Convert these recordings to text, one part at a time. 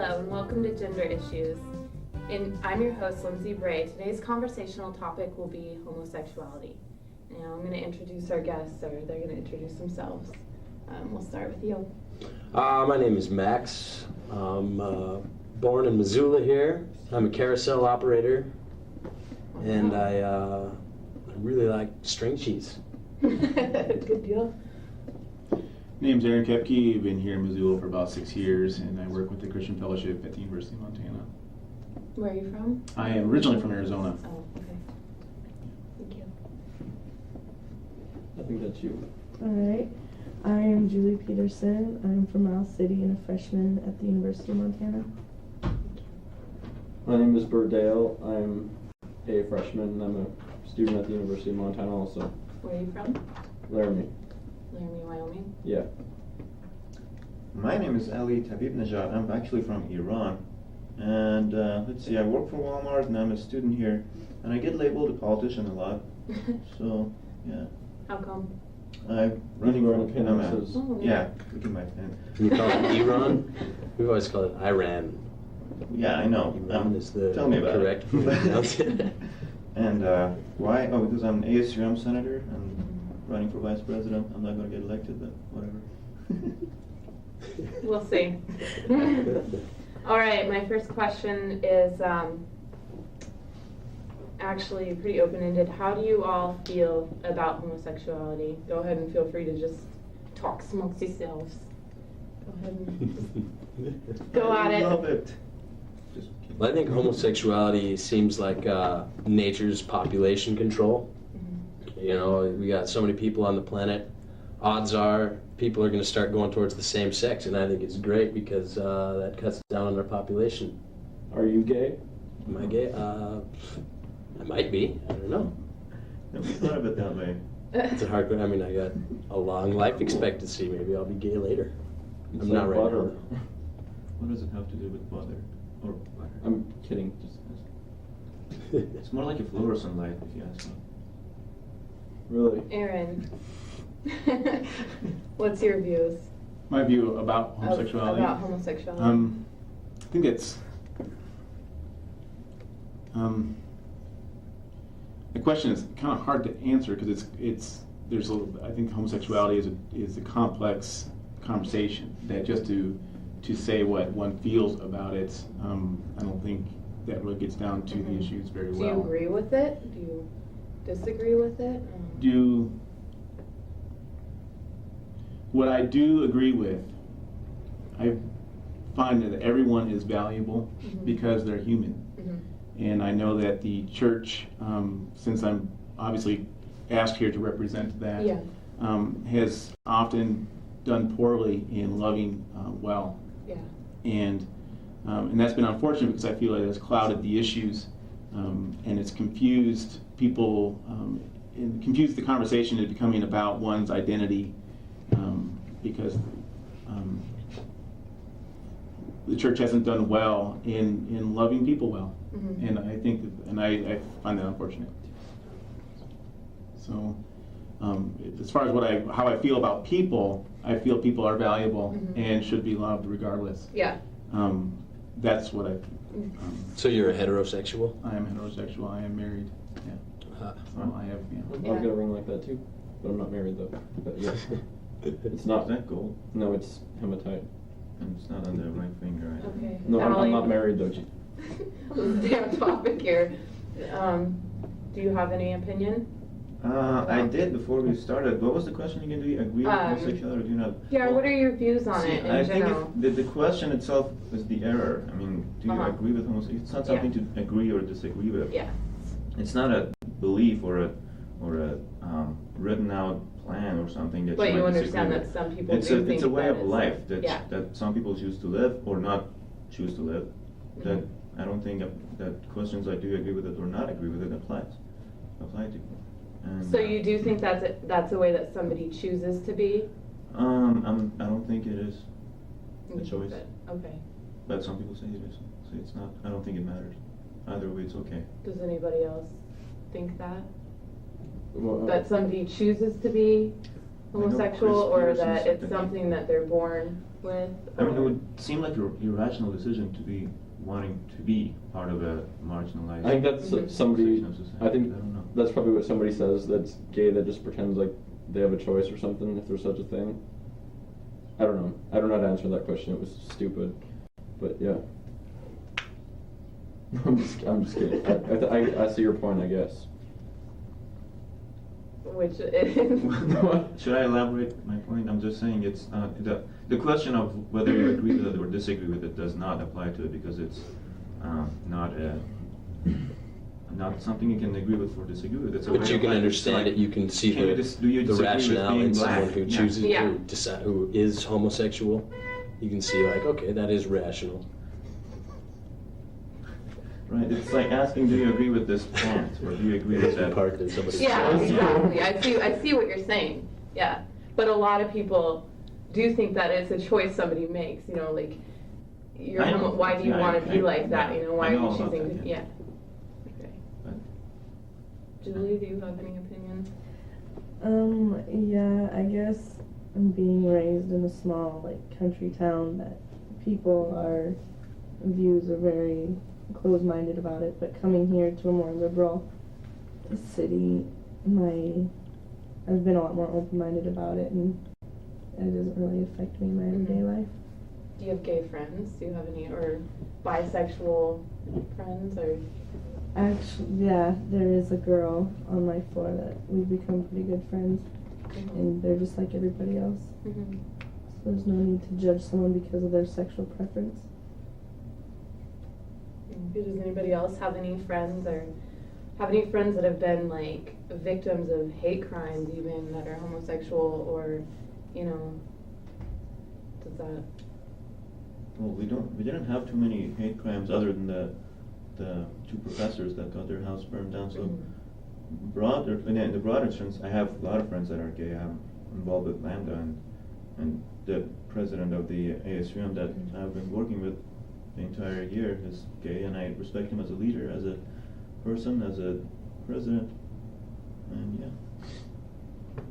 Hello and welcome to Gender Issues. I'm your host, Lindsay Bray. Today's conversational topic will be homosexuality. Now I'm going to introduce our guests, or they're going to introduce themselves. We'll start with you. My name is Max. I'm born in Missoula here. I'm a carousel operator, and I really like string cheese. Good deal. Name's Aaron Kepke. I've been here in Missoula for about 6 years, and I work with the Christian Fellowship at the University of Montana. Where are you from? I am originally from Arizona. Oh, okay. Thank you. I think that's you. All right. I am Julie Peterson. I'm from Miles City and a freshman at the University of Montana. My name is Bert Dale. I'm a freshman. I'm a student at the University of Montana also. Where are you from? Laramie. Laramie, Wyoming. Yeah. My name is Ali Tabibnejad. I'm actually from Iran. And let's see, I work for Walmart and I'm a student here. And I get labeled a politician a lot. So, yeah. How come? I'm running for pin I'm that a- says- Oh, Yeah, look at my pen. You call it Iran? We've always called it Iran. Yeah, I know. Iran is the Tell me about correct it. way to pronounce it. And why? Oh, because I'm an ASUM senator and running for vice president. I'm not going to get elected, but whatever. We'll see. All right, my first question is actually pretty open-ended. How do you all feel about homosexuality? Go ahead and feel free to just talk amongst yourselves. Go ahead and just go at I it. love it. Just kidding. Well, I think homosexuality seems like nature's population control. You know, we got so many people on the planet. Odds are people are going to start going towards the same sex, and I think it's great because that cuts down on our population. Are you gay? Am I gay? I might be. I don't know. Never thought of it that way. It's a hard. I mean, I got a long life expectancy. Maybe I'll be gay later. It's I'm not like right butter. now. What does it have to do with butter? Or butter? I'm kidding. Just It's more like a fluorescent light, if you ask me. really. Aaron, what's your views My view about homosexuality. about homosexuality? I think it's the question is kind of hard to answer because there's I think homosexuality is a complex conversation that just to say what one feels about it, I don't think that really gets down to the issues very Do well. you agree with it? Do you disagree with it? What I do agree with, I find that everyone is valuable because they're human. And I know that the church, since I'm obviously asked here to represent that, Yeah. has often done poorly in loving well. Yeah. And that's been unfortunate because I feel like it's clouded the issues and it's confused people and confused the conversation into becoming about one's identity because the church hasn't done well in loving people well. And I think I find that unfortunate. So as far as how I feel about people, I feel people are valuable and should be loved regardless. Yeah. That's what So you're a heterosexual? I am heterosexual. I am married. Yeah. Well, I have. I've got a ring like that too, but I'm not married though. But yeah. It's not Is that gold? No, it's hematite. And it's not on the right finger, right? Okay. No, I'm Allie, not married though. Stay on topic here. Do you have any opinion? I did before we started. What was the question again? Do you agree with homosexuality or do you not? Yeah, Well, what are your views on it in I general? think the question itself is the error. I mean, do you Uh-huh. agree with homosexuality? It's not something to agree or disagree with. Yeah. It's not a belief or a written out plan or something that But you you might understand disagree that with. some people It's do a think way that of is- life that yeah. that some people choose to live or not choose to live. That Mm-hmm. I don't think that questions like do you agree with it or not agree with it apply to. And, So you do think that's a way that somebody chooses to be? I don't think it is a You choice. think that- Okay. But some people say it is. So it's not. I don't think it matters. Either way, it's okay. Does anybody else think that? Well, That somebody chooses to be homosexual, or Chris that Peterson's it's something that they're born with? I mean, it or- would seem like an irrational decision to be wanting to be part of a marginalized. I think that's Mhm. somebody. section of society. I think I don't know. that's probably what somebody says that's gay that just pretends like they have a choice or something, if there's such a thing. I don't know. I don't know how to answer that question. It was stupid, but yeah. I'm just kidding. I see your point, I guess. Which is. Should I elaborate my point? I'm just saying it's the question of whether you agree with it or disagree with it does not apply to it because it's not something you can agree with or disagree with. It's a But way you of can life. understand It's it. You can see can you do you the disagree with rationale being in someone black? who Yeah. chooses Yeah. who decide who is homosexual. You can see like, okay, that is rational. Right. It's like asking, do you agree with this plant or do you agree with that? Parked in somebody's Yeah, house. exactly. I see what you're saying. Yeah, but a lot of people do think that it's a choice somebody makes. You know, like I know. why do you Yeah, want to be I- like that? You know, why I are know you about choosing? that, Yeah. yeah. Okay. But- Julie, do you have any opinions? Yeah, I guess I'm being raised in a small, like, country town that views are very closed-minded about it, but coming here to a more liberal city, I've been a lot more open-minded about it, and it doesn't really affect me in my everyday life. Do you have gay friends? Do you have any, or bisexual friends, or? Actually, yeah, there is a girl on my floor that we've become pretty good friends, and they're just like everybody else. Mhm. So there's no need to judge someone because of their sexual preference. Does anybody else have any friends or have any friends that have been like victims of hate crimes even that are homosexual or, you know, does that? Well, we didn't have too many hate crimes other than the two professors that got their house burned down. So in the broader sense, I have a lot of friends that are gay. I'm involved with Lambda and the president of the ASUM that I've been working with the entire year is gay, and I respect him as a leader, as a person, as a president, and yeah,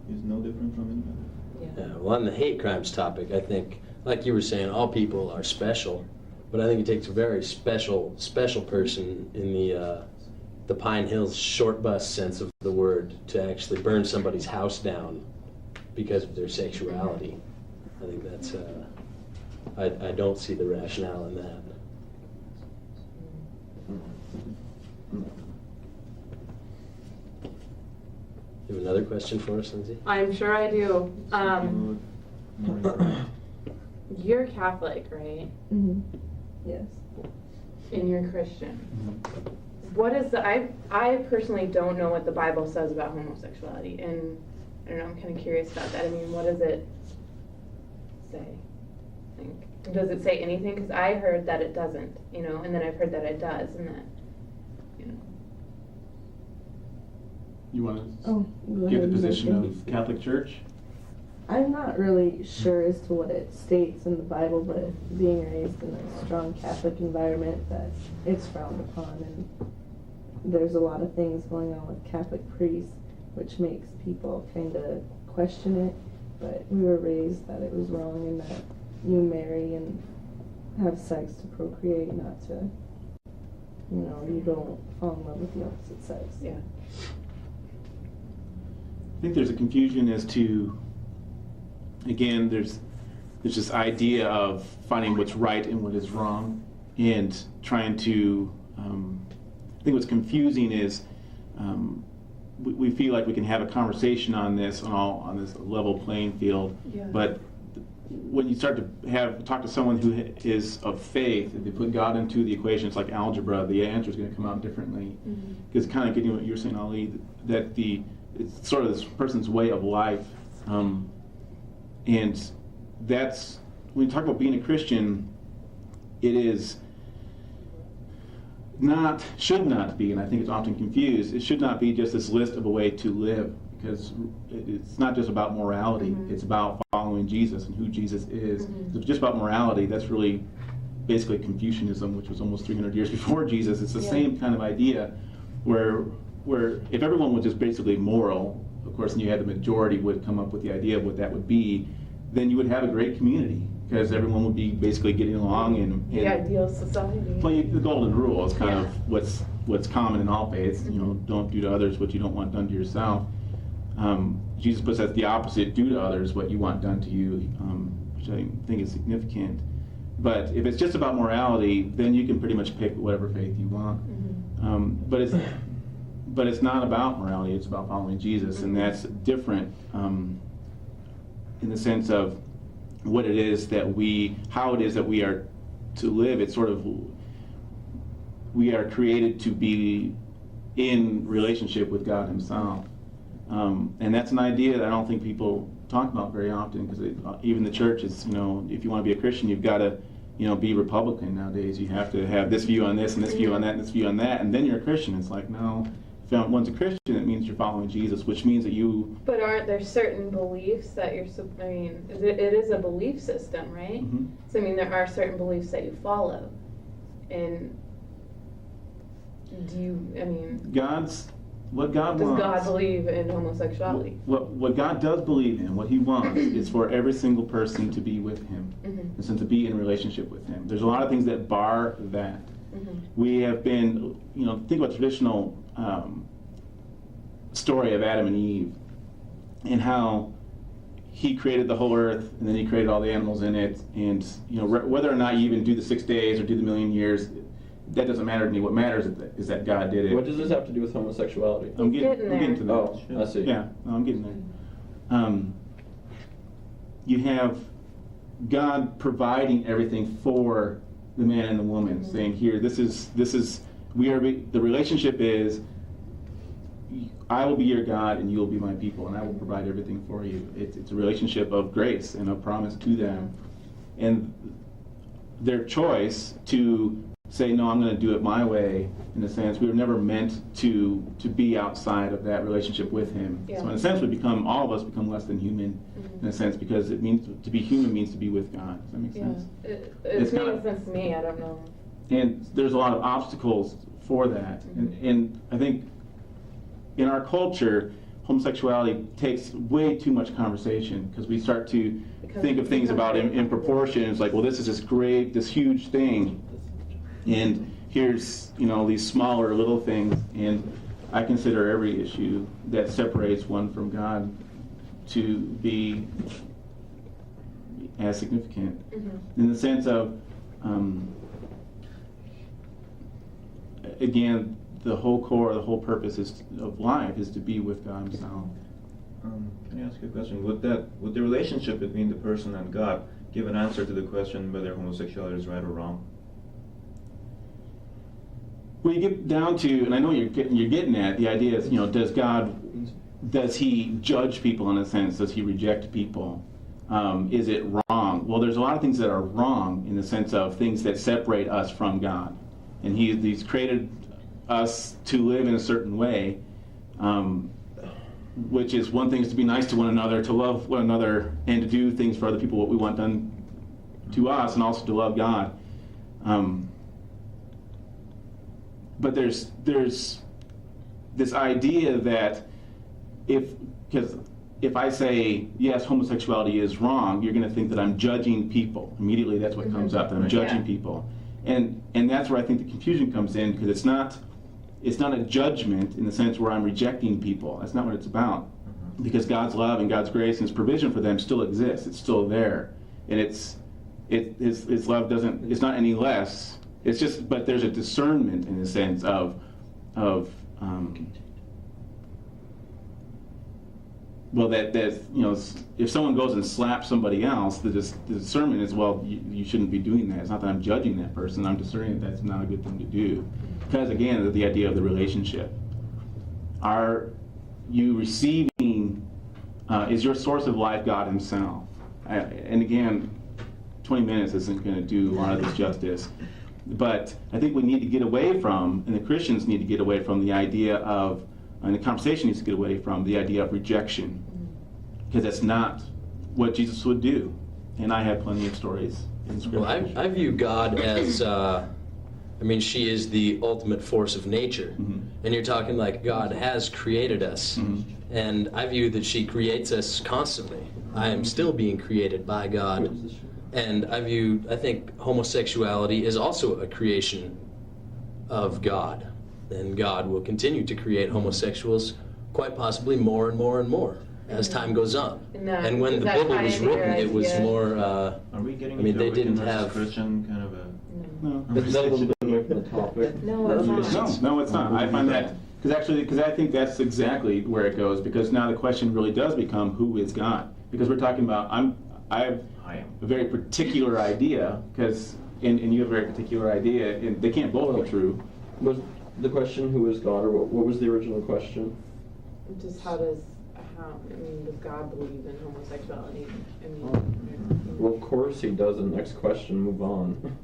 he's no different from anybody. Yeah. Yeah, well, on the hate crimes topic, I think, like you were saying, all people are special, but I think it takes a very special person in the Pine Hills short bus sense of the word to actually burn somebody's house down because of their sexuality. I think that's, I don't see the rationale in that. You have another question for us, Lindsay? I'm sure I do. You're Catholic, right? Mm-hmm. Yes. And you're Christian. What is I personally don't know what the Bible says about homosexuality, and I don't know, I'm kind of curious about that. I mean, what does it say? Like, does it say anything? Because I heard that it doesn't, you know, and then I've heard that it does, and that, you know. You want to Oh, go give the ahead, you position mentioned. of Catholic Church? I'm not really sure as to what it states in the Bible, but being raised in a strong Catholic environment, that it's frowned upon, and there's a lot of things going on with Catholic priests, which makes people kind of question it. But we were raised that it was wrong and that you marry and have sex to procreate, not to, you know, you don't fall in love with the opposite sex. Yeah. I think there's a confusion as to, again, there's this idea of finding what's right and what is wrong, and trying to. I think what's confusing is we feel like we can have a conversation on this on this level playing field, Yeah. but when you start to talk to someone who is of faith, if you put God into the equation, it's like algebra. The answer is going to come out differently. Because kind of getting what you were saying, Ali, that it's sort of this person's way of life, and that's when you talk about being a Christian, it is should not be, and I think it's often confused. It should not be just this list of a way to live, because it's not just about morality. It's about following Jesus and who Jesus is. If it's just about morality, that's really basically Confucianism, which was almost 300 years before Jesus. It's the same kind of idea, where if everyone was just basically moral, of course, and you had the majority would come up with the idea of what that would be, then you would have a great community because everyone would be basically getting along and The ideal society. well, the golden rule is kind of what's common in all faiths. You know, don't do to others what you don't want done to yourself. Jesus puts as the opposite: do to others what you want done to you, which I think is significant. But if it's just about morality, then you can pretty much pick whatever faith you want. But it's not about morality; it's about following Jesus, and that's different in the sense of what it is that how it is that we are to live. It's sort of, we are created to be in relationship with God Himself. And that's an idea that I don't think people talk about very often, because even the church is, if you want to be a Christian, you've got to, be Republican nowadays. You have to have this view on this and this view on that and this view on that, and then you're a Christian. It's like, no, if one's a Christian, it means you're following Jesus, which means that you... But aren't there certain beliefs that you're, it is a belief system, right? Mm-hmm. So, there are certain beliefs that you follow. And what God does wants... God believe in homosexuality? What God does believe in, what He wants, is for every single person to be with Him, and to be in relationship with Him. There's a lot of things that bar that. We have been, think about traditional story of Adam and Eve, and how He created the whole earth, and then He created all the animals in it, and whether or not you even do the 6 days or do the million years, that doesn't matter to me. What matters is that God did it. What does this have to do with homosexuality? I'm getting to that. Oh, I see. Yeah, I'm getting there. You have God providing everything for the man and the woman, saying, "Here, the relationship is, I will be your God and you will be my people, and I will provide everything for you." It's a relationship of grace and a promise to them, and their choice to say, "No, I'm going to do it my way." In a sense, we were never meant to be outside of that relationship with Him. Yeah. So in a sense, all of us become less than human, in a sense, because it means to be human means to be with God. Does that make sense? It's making sense to me. I don't know. And there's a lot of obstacles for that. And I think in our culture, homosexuality takes way too much conversation, because we start to think of things about in proportion. It's like, well, this is this huge thing, and here's these smaller little things. And I consider every issue that separates one from God to be as significant, in the sense of, again, the whole core, the whole purpose of life is to be with God Himself. Can I ask you a question? Would the relationship between the person and God give an answer to the question whether homosexuality is right or wrong? Well, you get down to, and I know you're getting at, the idea is, does He judge people in a sense? Does He reject people? Is it wrong? Well, there's a lot of things that are wrong in the sense of things that separate us from God. And He's created us to live in a certain way, which is, one thing is to be nice to one another, to love one another, and to do things for other people what we want done to us, and also to love God. But there's this idea that if I say, yes, homosexuality is wrong, you're going to think that I'm judging people. Immediately that's what comes up, that I'm judging people. And that's where I think the confusion comes in, because it's not a judgment in the sense where I'm rejecting people. That's not what it's about. Because God's love and God's grace and His provision for them still exists. It's still there. And His love it's not any less. It's just, but there's a discernment in the sense of if someone goes and slaps somebody else, the discernment is, well, you shouldn't be doing that. It's not that I'm judging that person. I'm discerning that that's not a good thing to do. Because, again, the idea of the relationship. Are you receiving, is your source of life God Himself? And again, 20 minutes isn't going to do a lot of this justice. But I think we need to get away from, and the Christians need to get away from, the idea of, and the conversation needs to get away from, the idea of rejection. Because that's not what Jesus would do. And I have plenty of stories in Scripture. Well, I view God as, she is the ultimate force of nature. And you're talking like God has created us. And I view that she creates us constantly. I am still being created by God. And I think homosexuality is also a creation of God. And God will continue to create homosexuals, quite possibly more and more and more as time goes on. And when the Bible was written, it was more. Are we getting I mean, they into didn't Wiccan versus have. Christian kind of a No. It's a little bit away from the topic. No, it's not. No, it's not. I find that because I think that's exactly where it goes. Because now the question really does become, who is God? Because we're talking about I have a very particular idea, and you have a very particular idea, and they can't both be true. Was the question who is God, or what was the original question? Just how does God believe in homosexuality? I mean, Well, of course he doesn't. Next question, move on.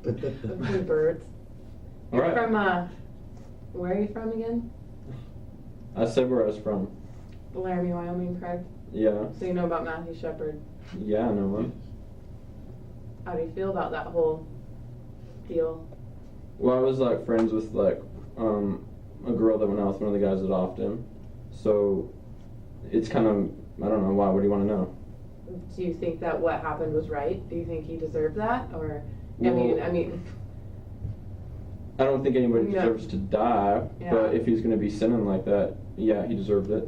okay, birds. All You're right. from, where are you from again? I said where I was from. Laramie, Wyoming, correct? Yeah. So you know about Matthew Shepard. Yeah, I know him. How do you feel about that whole deal? Well, I was like friends with a girl that went out with one of the guys at Often. So it's kind of, I don't know why. What do you want to know? Do you think that what happened was right? Do you think he deserved that? Or, Well, I mean, I don't think anybody Yeah. deserves to die, Yeah. but if he's going to be sinning like that, yeah, he deserved it.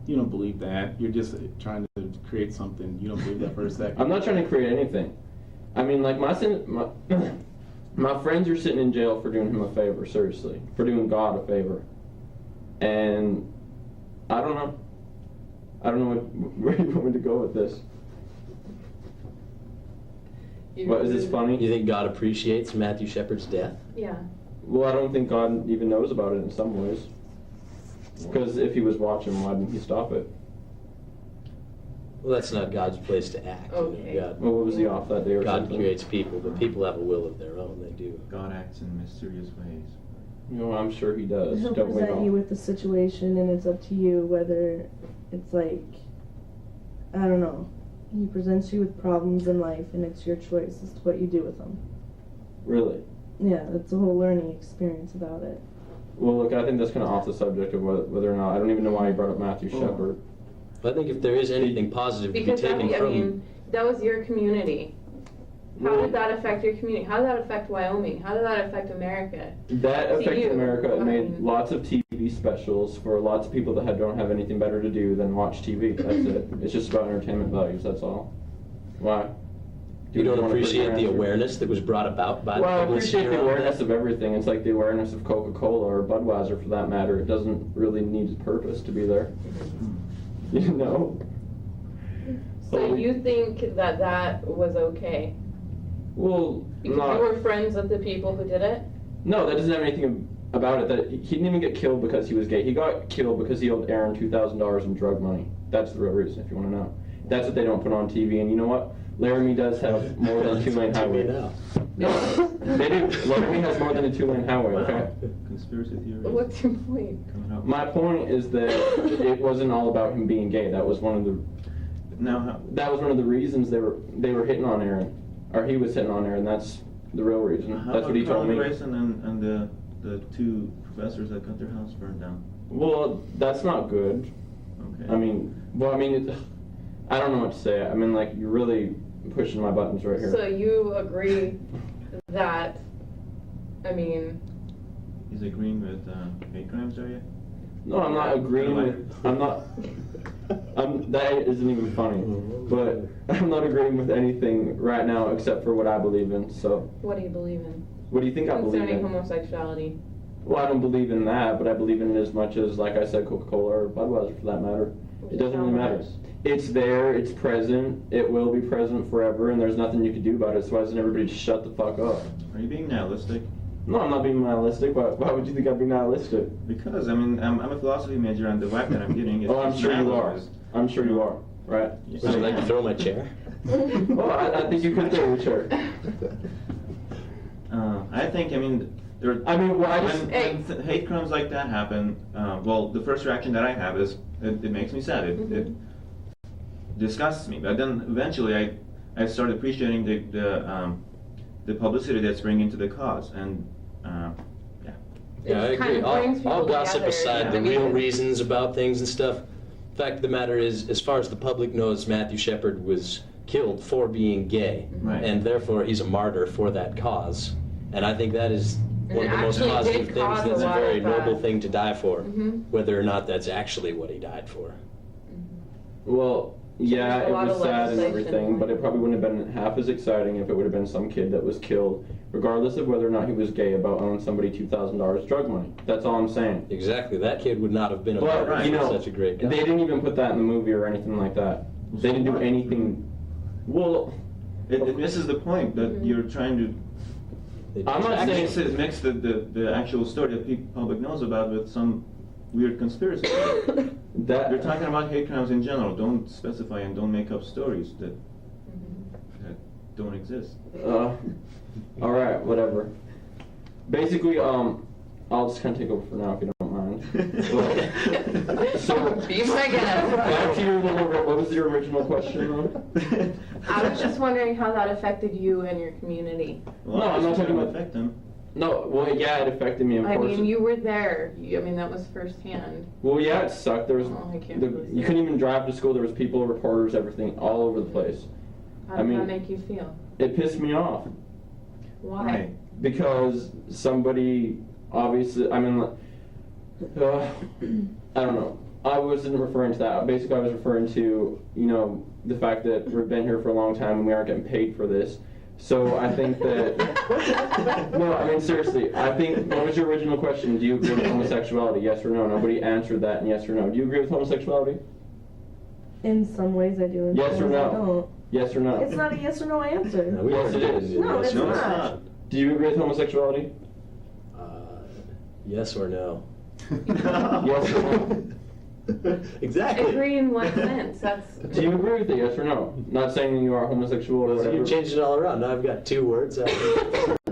You don't believe that. You're just trying to create something. You don't believe that for a second. I'm not trying to create anything. I mean, like my my friends are sitting in jail for doing him a favor, seriously, for doing God a favor, and I don't know. I don't know where you want me to go with this. What, is this funny? You think God appreciates Matthew Shepard's death? Yeah. Well, I don't think God even knows about it in some ways. Because if he was watching, why didn't he stop it? Well, that's not God's place to act. Okay. God, Well, what was he off that day or God something? creates people, but people have a will of their own. They do. God acts in mysterious ways. You know, I'm sure he does. He'll Don't we present you all? with the situation, and it's up to you whether it's like, I don't know. He presents you with problems in life, and it's your choice as to what you do with them. Really? Yeah, that's a whole learning experience about it. Well, look, I think that's kind of off the subject of whether or not. I don't even know why he brought up Matthew Shepard. But I think if there is anything positive to be Because taken from, that was your community. How Well- did that affect your community? How did that affect Wyoming? How did that affect America? That To affected you, America. It I made mean- lots of TV specials for lots of people that don't have anything better to do than watch TV. That's it. It's just about entertainment values. That's all. Why? you don't wanna put appreciate your the answer? awareness that was brought about by Well, I the publicity appreciate the around awareness that. of everything. It's like the awareness of Coca-Cola or Budweiser, for that matter. It doesn't really need a purpose to be there. You know. So you think that was okay? Well, Because not. you were friends with the people who did it? No, that doesn't have anything about it. That he didn't even get killed because he was gay. He got killed because he owed Aaron $2,000 in drug money. That's the real reason, if you want to know. That's what they don't put on TV. And you know what? Laramie does have more than a two-lane highway. now. No, they do. Laramie has more than a two-lane highway. Okay. Conspiracy theories What's your point? coming up. My point is that it wasn't all about him being gay. That was one of the Now, reasons they were hitting on Aaron, or he was hitting on Aaron. That's the real reason. how That's what he about told Carl me. Grayson and the two professors that got their house burned down? Well, that's not good. Okay. I mean, I don't know what to say. I mean, like, you're really pushing my buttons right here. So you agree that, He's agreeing with hate crimes, are you? No, I'm not agreeing with. I'm not. That isn't even funny. But I'm not agreeing with anything right now except for what I believe in. So, what do you believe in? what do you think I believe Concerning in? homosexuality. Well, I don't believe in that, but I believe in it as much as, like I said, Coca-Cola or Budweiser, for that matter. It doesn't really matter. It's there. It's present. It will be present forever, and there's nothing you can do about it. So why doesn't everybody just shut the fuck up? Are you being nihilistic? No, I'm not being nihilistic. Why would you think I'd be nihilistic? Because, I mean, I'm a philosophy major, and the vibe that I'm getting is... Oh, I'm sure you are. nihilism. I'm sure you are. Right? Would you like to throw my chair? Well, I think you could throw your chair. I think, I mean, there. I mean, well, I just. When hate crimes like that happen, well, the first reaction that I have is it makes me sad. It disgusts me. But then eventually, I started appreciating the publicity that's bringing to the cause, and yeah. Yeah, I It kind agree. of brings All people gossip together, aside, you know the what I real mean? reasons about things and stuff. Fact of the matter is, as far as the public knows, Matthew Shepard was killed for being gay, Right. and therefore he's a martyr for that cause. And I think that is one of the most actually did positive things. cause a That's a lot very of, noble thing to die for, Mhm. whether or not that's actually what he died for. Well, yeah, There's a it lot was of sad and legislation. everything, but it probably wouldn't have been half as exciting if it would have been some kid that was killed, regardless of whether or not he was gay, about owing somebody $2,000 drug money. That's all I'm saying. Exactly. That kid would not have been a But, martyr you for know, such a great guy. they didn't even put that in the movie or anything like that. They didn't do anything. Well, It misses the point that you're trying to They I'm not saying- mix the actual story that the public knows about with some weird conspiracy. that You're talking about hate crimes in general. Don't specify and don't make up stories that don't exist. all right, whatever. Basically, I'll just kind of take over for now if you don't mind. So, Be my guest. back to your little. What was your original question, though? I was just wondering how that affected you and your community. Well, No, I'm not talking about- affect them. No, well, yeah, it affected me, of I course. mean, you were there. I mean, that was firsthand. Well, yeah, it sucked. There was, Oh, I can't believe you that. couldn't even drive to school. There was people, reporters, everything, all over the place. How I did mean- that make you feel? It pissed me off Why? because somebody, obviously, I mean, I don't know. I wasn't referring to that. Basically, I was referring to, the fact that we've been here for a long time and we aren't getting paid for this. So I think that, no, I mean, seriously, I think, what was your original question? Do you agree with homosexuality, yes or no? Nobody answered that in yes or no. Do you agree with homosexuality? In some ways I do, in Yes some or ways no? I don't. Yes or no? It's not a yes or no answer. No, we Yes, already it is. did. No, it's No, it's not. not. Do you agree with homosexuality? Yes or no? Yes or no? Exactly. Agree in what sense? That's. Do you agree with it, yes or no? Not saying that you are homosexual or Well, whatever. you changed it all around. Now I've got two words.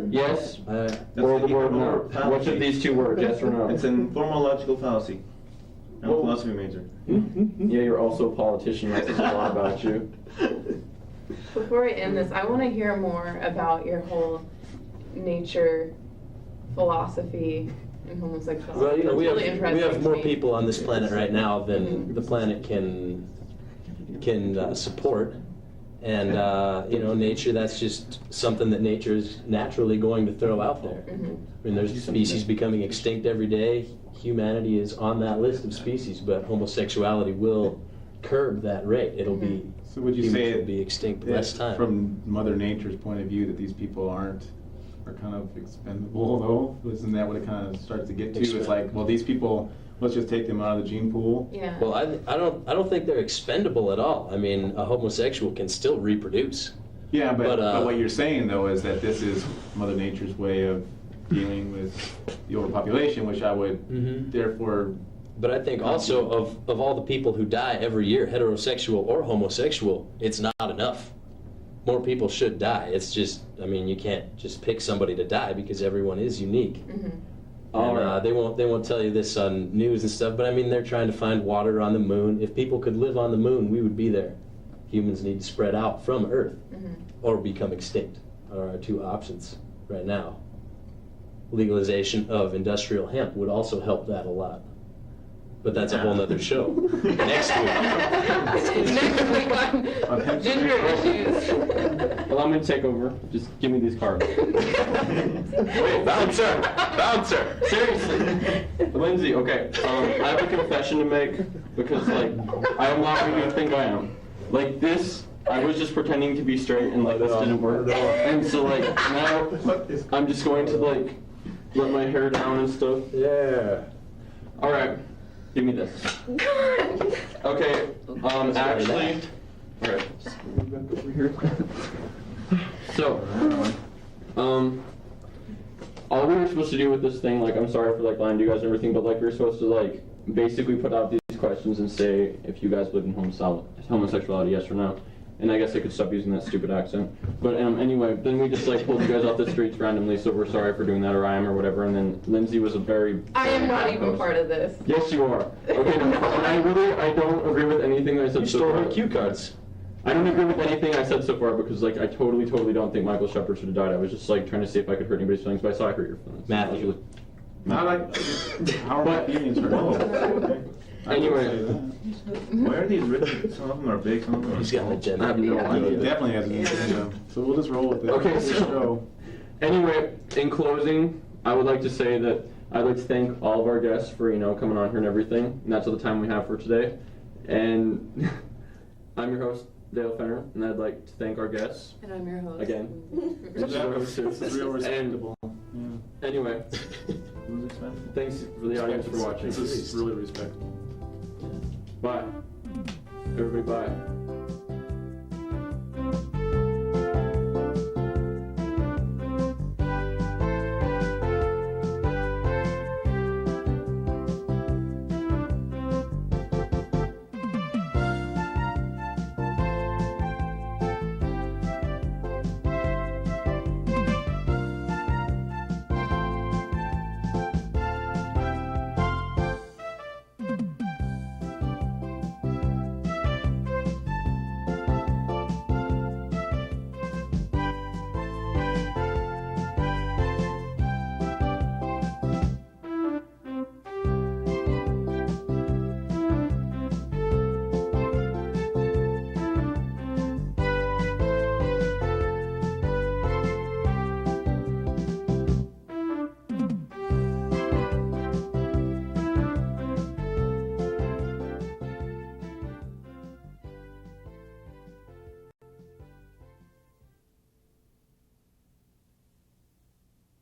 Yes That's or the the word no. equivalent fallacy. Which of these two words, yes or no? It's an informal logical fallacy. I'm a Well- philosophy major. Yeah, you're also a politician. That says a lot about you. Before I end this, I want to hear more about your whole nature philosophy and homosexuality. Well, That's we really have interesting to more me. people on this planet right now than the planet can support, and nature. That's just something that nature is naturally going to throw out there. Mhm. I mean, there's species becoming extinct every day. Humanity is on that list of species, but homosexuality will curb that rate. It'll be So would you humans say will be extinct that less time. from Mother Nature's point of view that these people are kind of expendable though? Isn't that what it kind of starts to get to? It's like, well, these people, let's just take them out of the gene pool. Yeah. Well, I don't think they're expendable at all. I mean, a homosexual can still reproduce. Yeah, But, but what you're saying though is that this is Mother Nature's way of dealing with the overpopulation, which I would therefore. But I think also of all the people who die every year, heterosexual or homosexual, it's not enough. More people should die. It's just, I mean, you can't just pick somebody to die because everyone is unique. Mhm. And, Alright. they won't tell you this on news and stuff, but I mean, they're trying to find water on the moon. If people could live on the moon, we would be there. Humans need to spread out from Earth Mhm. or become extinct are our two options right now. Legalization of industrial hemp would also help that a lot. But that's a whole nother show. Next week. Next week on gender issues. Allow me to take over. Just give me these cards. Wait, bouncer! Seriously. Lindsay, okay. I have a confession to make because, I am not who you think I am. Like this, I was just pretending to be straight and this didn't work. And so now I'm just going to let my hair down and stuff. Yeah. All right. Give me this. Okay. Actually. All right. Move back over here. So, all we were supposed to do with this thing, I'm sorry for lying to you guys and everything, but we were supposed to basically put out these questions and say if you guys believe in homosexuality, yes or no. And I guess I could stop using that stupid accent. But anyway, then we just pulled you guys off the streets randomly, so we're sorry for doing that, or I am, or whatever. And then Lindsay was a very. I am not even part of this. Yes, you are. Okay, and I don't agree with anything that I said You so stole far. her cue cards. I don't agree with anything I said so far because I totally don't think Michael Shepard should have died. I was just trying to see if I could hurt anybody's feelings, but I saw I hurt your feelings. Matthew. Not like how are my opinions hurt? I Anyway. wouldn't say that. Why are these written? Some of them are big, some of them are He's got an small. agenda. I have no Yeah. He idea. definitely has an agenda. So we'll just roll with it. Okay, Let's so- go. Anyway, in closing, I would like to say that I'd like to thank all of our guests for, coming on here and everything. And that's all the time we have for today. And I'm your host, Dale Fenner, and I'd like to thank our guests. And I'm your host. Again. This is real respectable. Anyway, Who's expensive? thanks for the audience for watching. This is really respectable. Bye. Everybody bye.